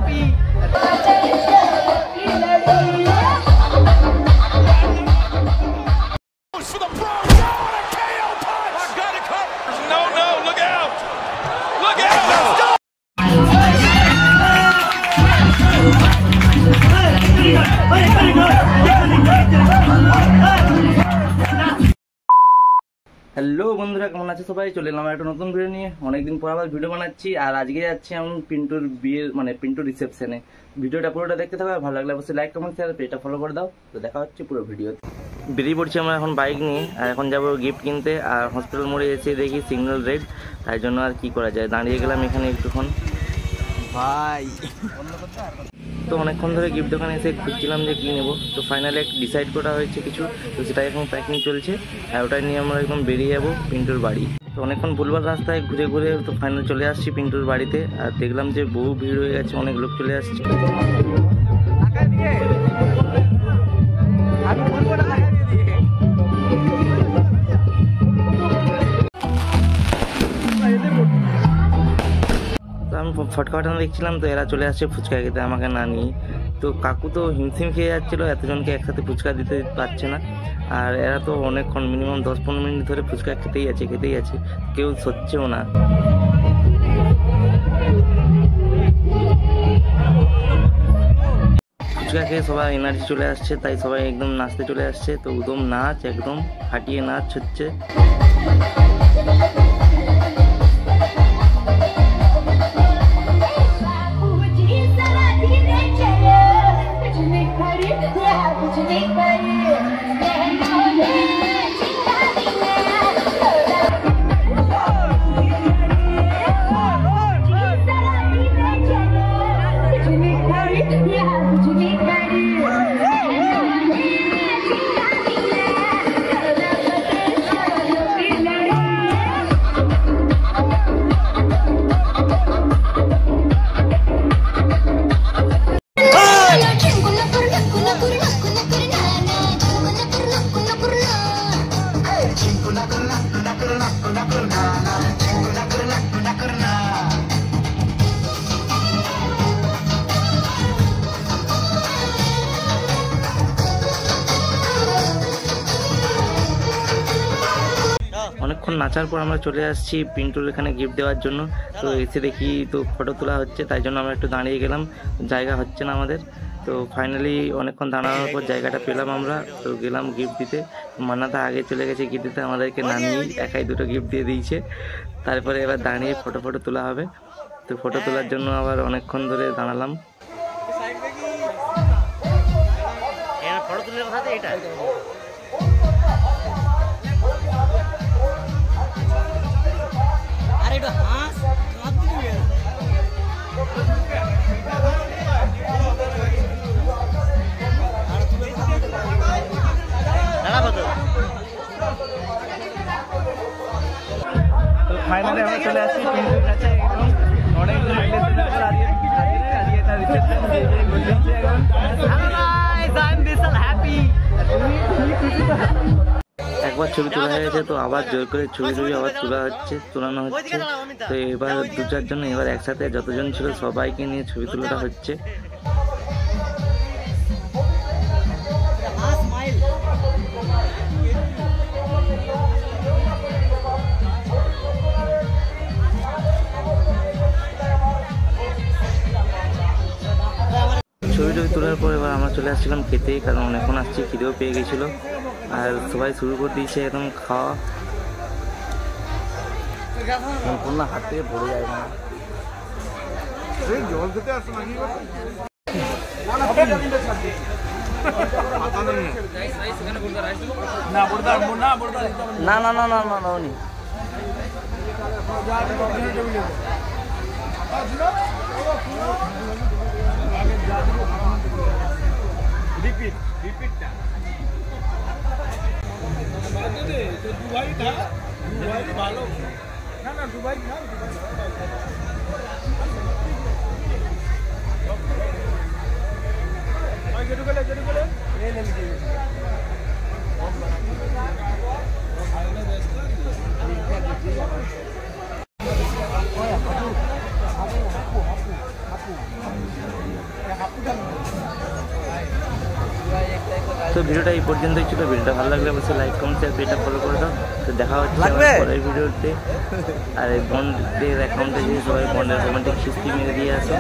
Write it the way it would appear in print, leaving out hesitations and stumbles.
happy. For the pro, a KO punch. Got it covered. No, look out. Look out. Hello বন্ধুরা, কেমন আছে সবাই? চলে এলাম একটা নতুন ভিডিও নিয়ে। অনেকদিন পর আবার ভিডিও বানাচ্ছি, আর আজকে যাচ্ছি আমি পিন্টুর বিয়ের পিন্টুর রিসেপশনে। ভিডিওটা পুরোটা দেখতে থাকো, ভালো লাগলে অবশ্যই লাইক কমেন্ট শেয়ার পেজটা ফলো করে দাও। তো দেখা হচ্ছে পুরো ভিডিওতে। বেরিয়ে পড়ছি আমরা এখন বাইক নিয়ে, আর এখন যাবো গিফট কিনতে। আর হসপিটাল মোড়ে এসে দেখি সিগন্যাল রেড, তাই জন্য আর কি করা যায়, দাঁড়িয়ে গেলাম এখানে একটুক্ষণ ভাই। তো অনেকক্ষণ ধরে গিফট দোকানে এসে খুঁজছিলাম যে কী নেবো। তো ফাইনালি ডিসাইড করা হয়েছে কিছু, তো সেটাই এখন প্যাকিং চলছে। আর ওটাই নিয়ে আমরা একদম বেরিয়ে যাবো পিন্টুর বাড়ি। তো অনেকক্ষণ ভুলভাল রাস্তায় ঘুরে ঘুরে তো ফাইনাল চলে আসছি পিন্টুর বাড়িতে। আর দেখলাম যে বহু ভিড় হয়ে গেছে, অনেক লোক চলে আসছে। তো আমি ফটকা ফাটানো দেখছিলাম, তো এরা চলে আসছে ফুচকা খেতে আমাকে না নিয়ে। তো কাকু তো হিমশিম খেয়ে যাচ্ছিলো, এতজনকে একসাথে ফুচকা দিতে পারছে না। আর এরা তো অনেকক্ষণ মিনিমাম 10-15 মিনিট ধরে ফুচকা খেতেই আছে, কেউ সচ্ছেও না। ফুচকা খেয়ে সবাই এনার্জি চলে আসছে, তাই সবাই একদম নাচতে চলে আসছে। তো একদম নাচ, একদম ফাটিয়ে নাচ হচ্ছে। অনেকক্ষণ নাচার পর আমরা চলে আসছি পিন্টুর এখানে গিফট দেওয়ার জন্য। তো এসে দেখি তো ফটো তোলা হচ্ছে, তাই জন্য আমরা একটু দাঁড়িয়ে গেলাম, জায়গা হচ্ছে না আমাদের। তো ফাইনালি অনেকক্ষণ দাঁড়ানোর পর জায়গাটা পেলাম আমরা, তো গেলাম গিফট দিতে। মান্নাতা আগে চলে গেছে গিফট দিতে, আমাদেরকে না নিয়েই একাই দুটো গিফট দিয়ে দিয়েছে। তারপরে এবার দাঁড়িয়ে ফটো তোলা হবে। তো ফটো তোলার জন্য আবার অনেকক্ষণ ধরে দাঁড়ালাম। ফাইনালি আমরা চলে আসছি পিন্টুর কাছে, একদম অনেক একবার ছবি তোলা হয়ে গেছে, তো আবার জোর করে ছবি আবার তোলানো হচ্ছে। তো এবার 2-4 জন, এবার একসাথে যতজন ছিল সবাইকে নিয়ে ছবি তোলাটা হচ্ছে। ছবি তোলার পর এবার আমরা চলে আসছিলাম খেতে, কারণ অনেকক্ষণ আসছি, খিদেও পেয়ে গেছিলো। আর সবাই শুরু করে দিয়েছে একদম খাওয়া। সম্পূর্ণ হাত থেকে পড়ে যায় না। জল খেতে আসছে रिपीट ना दुबई था, दुबई भालो ना दुबई ना তো ভিডিওটা এই পর্যন্তই ছিল। ভিডিওটা ভালো লাগলে অবশ্যই লাইক কমেন্ট শেয়ার পেজটা ফলো করে দাও। তো দেখা হচ্ছে পরের ভিডিওতে। আর এই বন্ডের অ্যাকাউন্টে যে সবাই বন্ডের পেমেন্টে কিস্তি মেরে দিয়ে আসো।